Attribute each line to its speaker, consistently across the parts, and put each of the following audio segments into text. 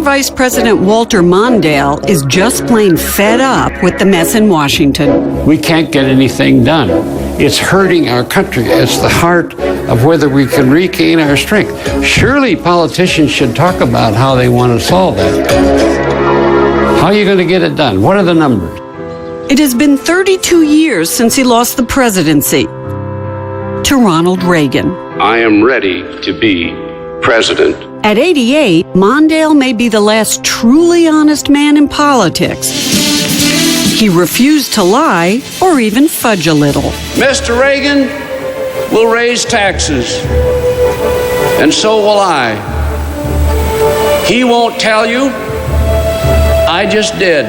Speaker 1: Vice President Walter Mondale is just plain fed up with the mess in Washington.
Speaker 2: We can't get anything done. It's hurting our country. It's the heart of whether we can regain our strength. Surely politicians should talk about how they want to solve that. How are you going to get it done? What are the numbers?
Speaker 1: It has been 32 years since he lost the presidency to Ronald Reagan.
Speaker 3: I am ready to be president.
Speaker 1: At 88, Mondale may be the last truly honest man in politics. He refused to lie or even fudge a little.
Speaker 3: Mr. Reagan will raise taxes, and so will I. He won't tell you. I just did.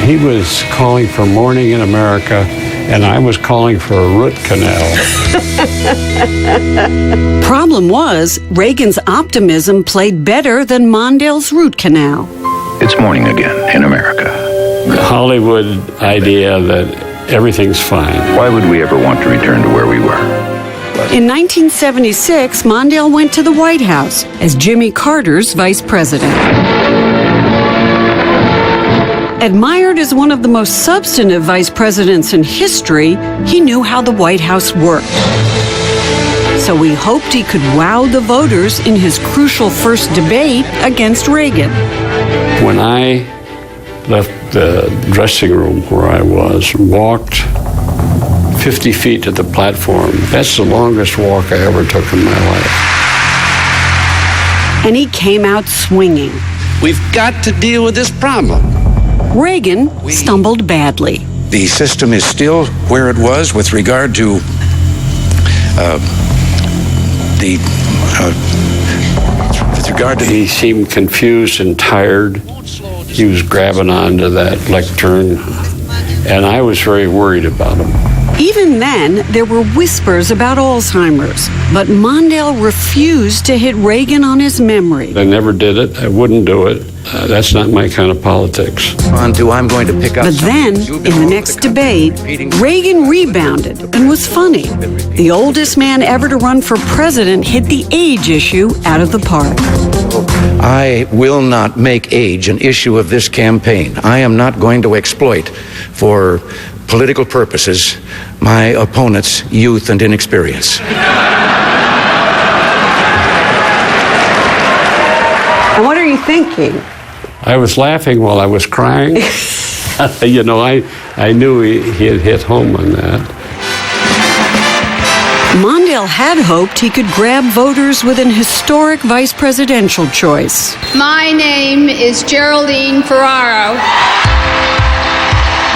Speaker 2: He was calling for morning in America, and I was calling for a root canal.
Speaker 1: Problem was, Reagan's optimism played better than Mondale's root canal.
Speaker 4: It's morning again in America.
Speaker 2: The Hollywood idea that everything's fine.
Speaker 4: Why would we ever want to return to where we were?
Speaker 1: In 1976, Mondale went to the White House as Jimmy Carter's vice president. Admired as one of the most substantive vice presidents in history, he knew how the White House worked. So he hoped he could wow the voters in his crucial first debate against Reagan.
Speaker 2: When I left the dressing room where I was, walked 50 feet to the platform, that's the longest walk I ever took in my life.
Speaker 1: And he came out swinging.
Speaker 3: We've got to deal with this problem.
Speaker 1: Reagan stumbled badly.
Speaker 5: The system is still where it was with regard to
Speaker 2: He seemed confused and tired. He was grabbing onto that lectern, and I was very worried about him.
Speaker 1: Even then, there were whispers about Alzheimer's, but Mondale refused to hit Reagan on his memory.
Speaker 2: I never did it. I wouldn't do it. That's not my kind of politics.
Speaker 5: I'm going to pick up.
Speaker 1: But then, in the next debate, Reagan rebounded and was funny. The oldest man ever to run for president hit the age issue out of the park.
Speaker 5: I will not make age an issue of this campaign. I am not going to exploit for political purposes my opponent's youth and inexperience.
Speaker 1: And what are you thinking?
Speaker 2: I was laughing while I was crying. You know, I knew he had hit home on that.
Speaker 1: Mondale had hoped he could grab voters with an historic vice presidential choice.
Speaker 6: My name is Geraldine Ferraro.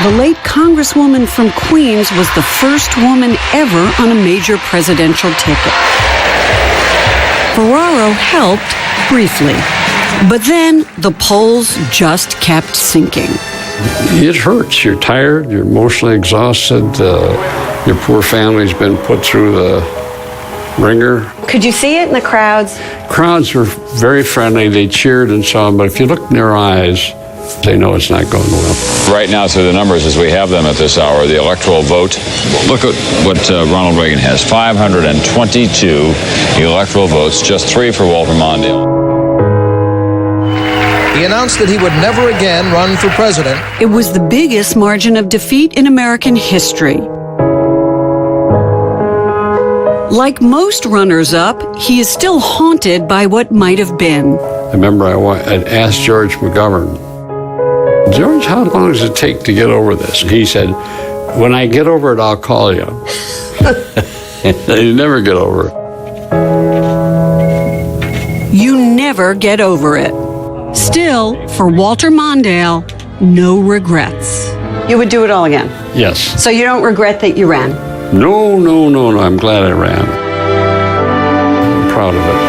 Speaker 1: The late Congresswoman from Queens was the first woman ever on a major presidential ticket. Ferraro helped briefly, but then the polls just kept sinking.
Speaker 2: It hurts. You're tired. You're emotionally exhausted. Your poor family's been put through the ringer.
Speaker 7: Could you see it in the crowds?
Speaker 2: Crowds were very friendly. They cheered and so on, but if you look in their eyes, they know it's not going well.
Speaker 8: Right now, through the numbers as we have them at this hour, the electoral vote, look at what Ronald Reagan has. 522 electoral votes, just 3 for Walter Mondale.
Speaker 9: He announced that he would never again run for president.
Speaker 1: It was the biggest margin of defeat in American history. Like most runners-up, he is still haunted by what might have been.
Speaker 2: I remember I asked George McGovern, George, how long does it take to get over this? He said, when I get over it, I'll call you. You never get over it.
Speaker 1: You never get over it. Still, for Walter Mondale, no regrets.
Speaker 7: You would do it all again?
Speaker 2: Yes.
Speaker 7: So you don't regret that you ran?
Speaker 2: No. I'm glad I ran. I'm proud of it.